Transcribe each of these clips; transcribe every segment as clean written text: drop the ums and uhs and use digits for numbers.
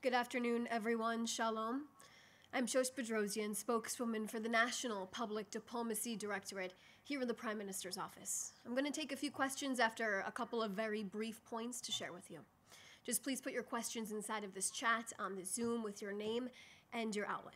Good afternoon, everyone. Shalom. I'm Shosh Bedrosian, spokeswoman for the National Public Diplomacy Directorate here in the Prime Minister's office. I'm going to take a few questions after a couple of very brief points to share with you. Just please put your questions inside of this chat on the Zoom with your name and your outlet.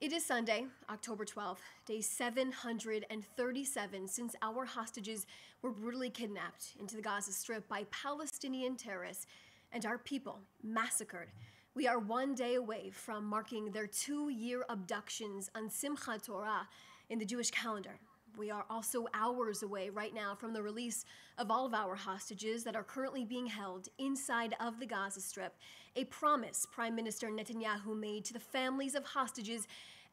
It is Sunday, October 12th, day 737 since our hostages were brutally kidnapped into the Gaza Strip by Palestinian terrorists and our people massacred. We are one day away from marking their 2-year abductions on Simchat Torah in the Jewish calendar. We are also hours away right now from the release of all of our hostages that are currently being held inside of the Gaza Strip, a promise Prime Minister Netanyahu made to the families of hostages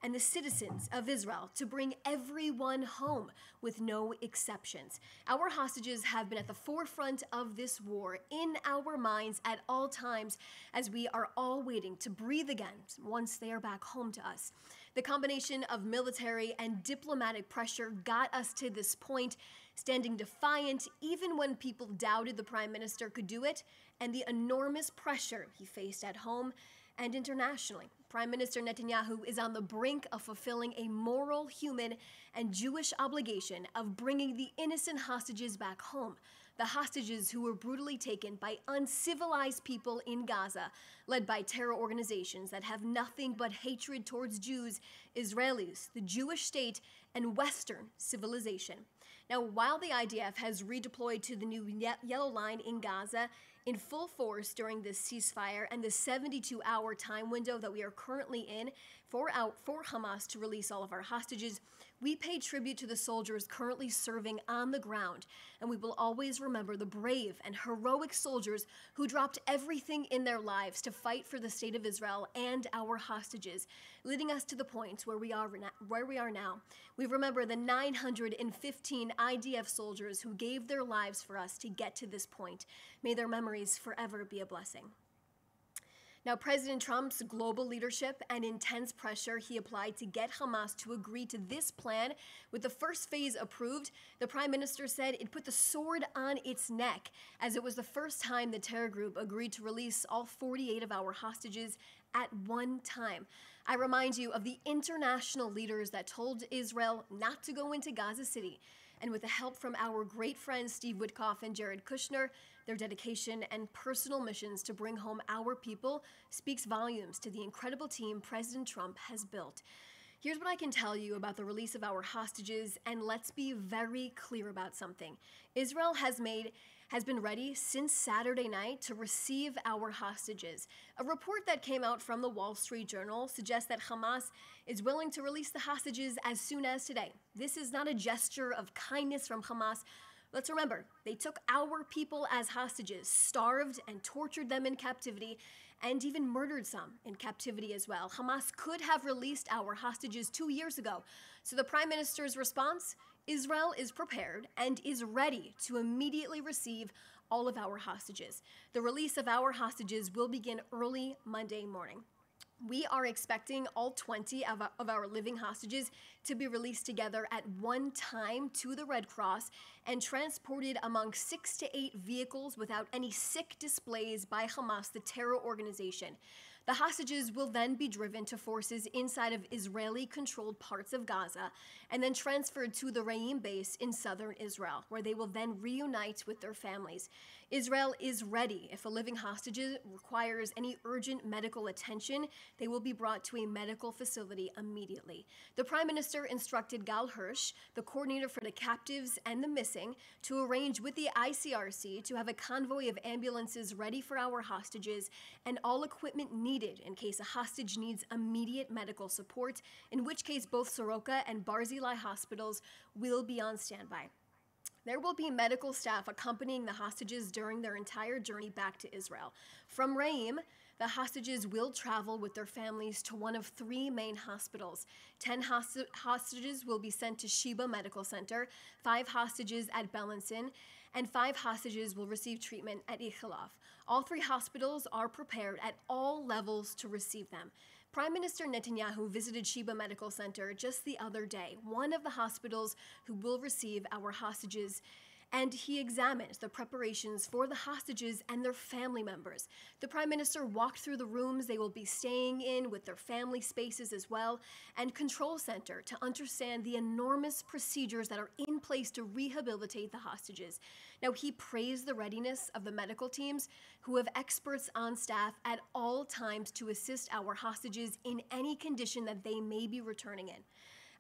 and the citizens of Israel to bring everyone home with no exceptions. Our hostages have been at the forefront of this war in our minds at all times as we are all waiting to breathe again once they are back home to us. The combination of military and diplomatic pressure got us to this point, standing defiant even when people doubted the Prime Minister could do it, and the enormous pressure he faced at home and internationally. Prime Minister Netanyahu is on the brink of fulfilling a moral, human, and Jewish obligation of bringing the innocent hostages back home. The hostages who were brutally taken by uncivilized people in Gaza, led by terror organizations that have nothing but hatred towards Jews, Israelis, the Jewish state, and Western civilization. Now, while the IDF has redeployed to the new yellow line in Gaza in full force during this ceasefire and the 72-hour time window that we are currently in for Hamas to release all of our hostages, we pay tribute to the soldiers currently serving on the ground, and we will always remember the brave and heroic soldiers who dropped everything in their lives to fight for the state of Israel and our hostages, leading us to the point where we are now. We remember the 915 IDF soldiers who gave their lives for us to get to this point. May their memories forever be a blessing. Now, President Trump's global leadership and intense pressure he applied to get Hamas to agree to this plan, with the first phase approved, the Prime Minister said it put the sword on its neck, as it was the first time the terror group agreed to release all 48 of our hostages at one time. I remind you of the international leaders that told Israel not to go into Gaza City. And with the help from our great friends Steve Witkoff and Jared Kushner, their dedication and personal missions to bring home our people speaks volumes to the incredible team President Trump has built. Here's what I can tell you about the release of our hostages, and let's be very clear about something. Israel has been ready since Saturday night to receive our hostages. A report that came out from the Wall Street Journal suggests that Hamas is willing to release the hostages as soon as today. This is not a gesture of kindness from Hamas. Let's remember, they took our people as hostages, starved and tortured them in captivity, and even murdered some in captivity as well. Hamas could have released our hostages 2 years ago. So the Prime Minister's response? Israel is prepared and is ready to immediately receive all of our hostages. The release of our hostages will begin early Monday morning. We are expecting all 20 of our living hostages to be released together at one time to the Red Cross and transported among 6 to 8 vehicles without any sick displays by Hamas, the terror organization. The hostages will then be driven to forces inside of Israeli-controlled parts of Gaza and then transferred to the Re'im base in southern Israel, where they will then reunite with their families. Israel is ready. If a living hostage requires any urgent medical attention, they will be brought to a medical facility immediately. The Prime Minister instructed Gal Hirsch, the coordinator for the captives and the missing, to arrange with the ICRC to have a convoy of ambulances ready for our hostages and all equipment needed in case a hostage needs immediate medical support, in which case both Soroka and Barzilai hospitals will be on standby. There will be medical staff accompanying the hostages during their entire journey back to Israel. From Re'im, the hostages will travel with their families to one of 3 main hospitals. 10 hostages will be sent to Sheba Medical Center, 5 hostages at Belenson, and 5 hostages will receive treatment at Ichilov. All 3 hospitals are prepared at all levels to receive them. Prime Minister Netanyahu visited Sheba Medical Center just the other day, one of the hospitals who will receive our hostages, and he examined the preparations for the hostages and their family members. The Prime Minister walked through the rooms they will be staying in with their family spaces as well, and control center to understand the enormous procedures that are in place to rehabilitate the hostages. Now, he praised the readiness of the medical teams who have experts on staff at all times to assist our hostages in any condition that they may be returning in.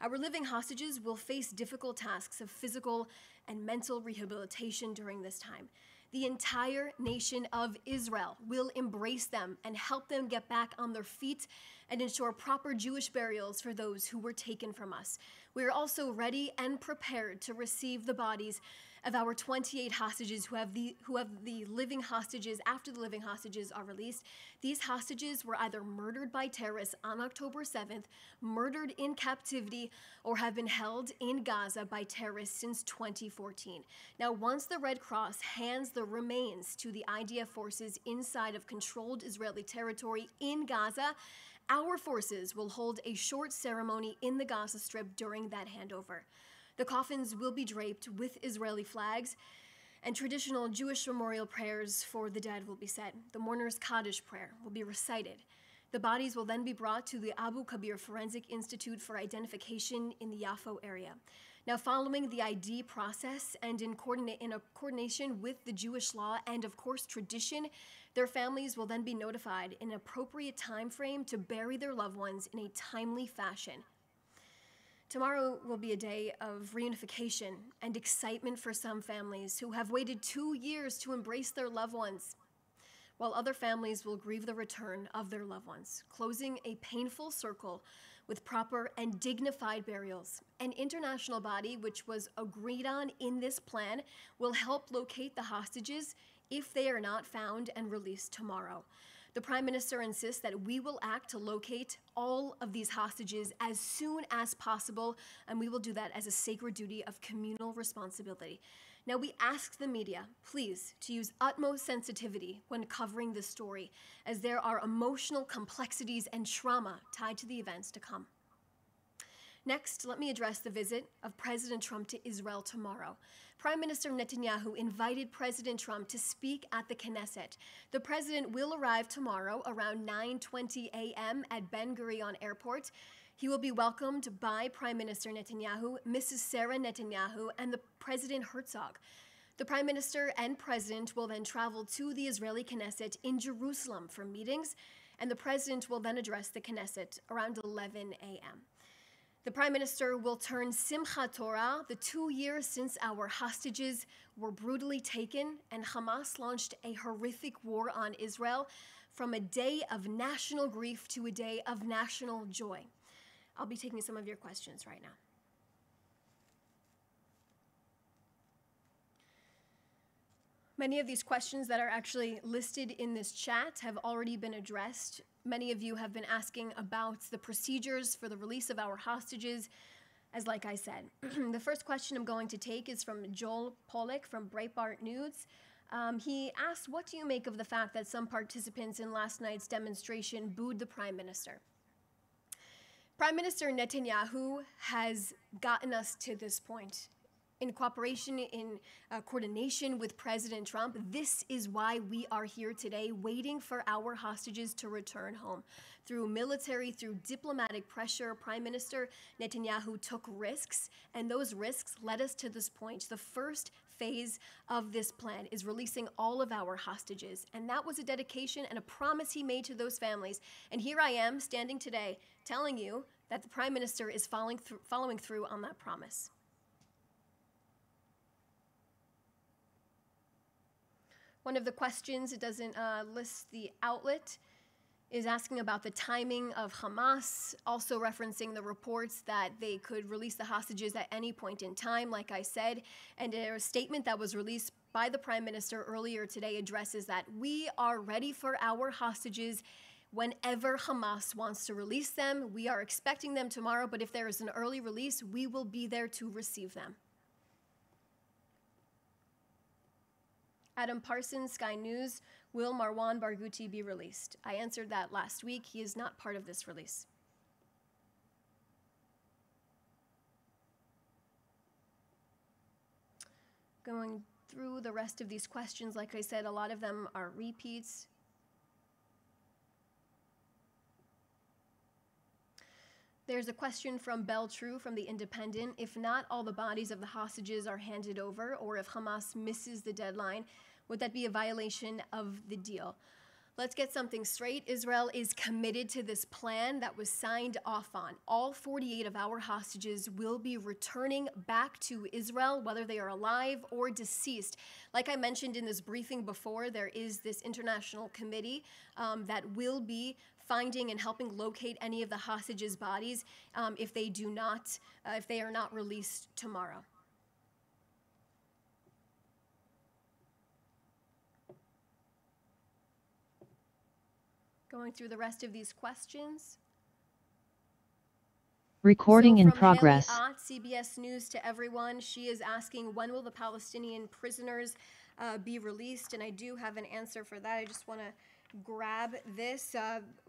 Our living hostages will face difficult tasks of physical and mental rehabilitation during this time. The entire nation of Israel will embrace them and help them get back on their feet and ensure proper Jewish burials for those who were taken from us. We are also ready and prepared to receive the bodies of our 28 hostages who have the living hostages after the living hostages are released. These hostages were either murdered by terrorists on October 7th, murdered in captivity, or have been held in Gaza by terrorists since 2014. Now, once the Red Cross hands the remains to the IDF forces inside of controlled Israeli territory in Gaza, our forces will hold a short ceremony in the Gaza Strip during that handover. The coffins will be draped with Israeli flags, and traditional Jewish memorial prayers for the dead will be said. The mourner's Kaddish prayer will be recited. The bodies will then be brought to the Abu Kabir Forensic Institute for identification in the Yafo area. Now, following the ID process and in coordination with the Jewish law and, of course, tradition, their families will then be notified in an appropriate time frame to bury their loved ones in a timely fashion. Tomorrow will be a day of reunification and excitement for some families who have waited 2 years to embrace their loved ones, while other families will grieve the return of their loved ones, closing a painful circle with proper and dignified burials. An international body, which was agreed on in this plan, will help locate the hostages if they are not found and released tomorrow. The Prime Minister insists that we will act to locate all of these hostages as soon as possible, and we will do that as a sacred duty of communal responsibility. Now, we ask the media, please, to use utmost sensitivity when covering this story, as there are emotional complexities and trauma tied to the events to come. Next, let me address the visit of President Trump to Israel tomorrow. Prime Minister Netanyahu invited President Trump to speak at the Knesset. The president will arrive tomorrow around 9:20 a.m. at Ben Gurion Airport. He will be welcomed by Prime Minister Netanyahu, Mrs. Sarah Netanyahu, and the President Herzog. The Prime Minister and President will then travel to the Israeli Knesset in Jerusalem for meetings, and the President will then address the Knesset around 11 a.m. The Prime Minister will turn Simchat Torah, the 2 years since our hostages were brutally taken and Hamas launched a horrific war on Israel, from a day of national grief to a day of national joy. I'll be taking some of your questions right now. Many of these questions that are actually listed in this chat have already been addressed. Many of you have been asking about the procedures for the release of our hostages, as like I said. The first question I'm going to take is from Joel Pollack from Breitbart News. He asked, what do you make of the fact that some participants in last night's demonstration booed the Prime Minister? Prime Minister Netanyahu has gotten us to this point. In coordination with President Trump, this is why we are here today, waiting for our hostages to return home. Through military, through diplomatic pressure, Prime Minister Netanyahu took risks, and those risks led us to this point. The first phase of this plan is releasing all of our hostages, and that was a dedication and a promise he made to those families. And here I am, standing today, telling you that the Prime Minister is following through on that promise. One of the questions, it doesn't list the outlet, is asking about the timing of Hamas, also referencing the reports that they could release the hostages at any point in time, like I said. And a statement that was released by the Prime Minister earlier today addresses that we are ready for our hostages whenever Hamas wants to release them. We are expecting them tomorrow, but if there is an early release, we will be there to receive them. Adam Parsons, Sky News, will Marwan Barghouti be released? I answered that last week. He is not part of this release. Going through the rest of these questions. Like I said, a lot of them are repeats. There's a question from Bell True from The Independent. If not all the bodies of the hostages are handed over, or if Hamas misses the deadline, would that be a violation of the deal? Let's get something straight. Israel is committed to this plan that was signed off on. All 48 of our hostages will be returning back to Israel, whether they are alive or deceased. Like I mentioned in this briefing before, there is this international committee that will be finding and helping locate any of the hostages' bodies if they are not released tomorrow. Going through the rest of these questions. Recording in from progress. Haley Ott, CBS News to everyone. She is asking, when will the Palestinian prisoners be released? And I do have an answer for that. I just want to grab this.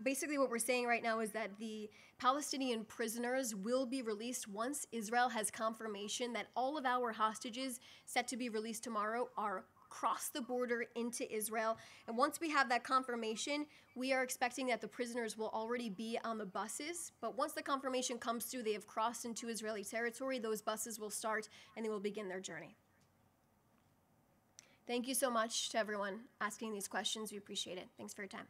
Basically what we're saying right now is that the Palestinian prisoners will be released once Israel has confirmation that all of our hostages set to be released tomorrow are cross the border into Israel. And once we have that confirmation, we are expecting that the prisoners will already be on the buses. But once the confirmation comes through, they have crossed into Israeli territory, those buses will start and they will begin their journey. Thank you so much to everyone asking these questions. We appreciate it. Thanks for your time.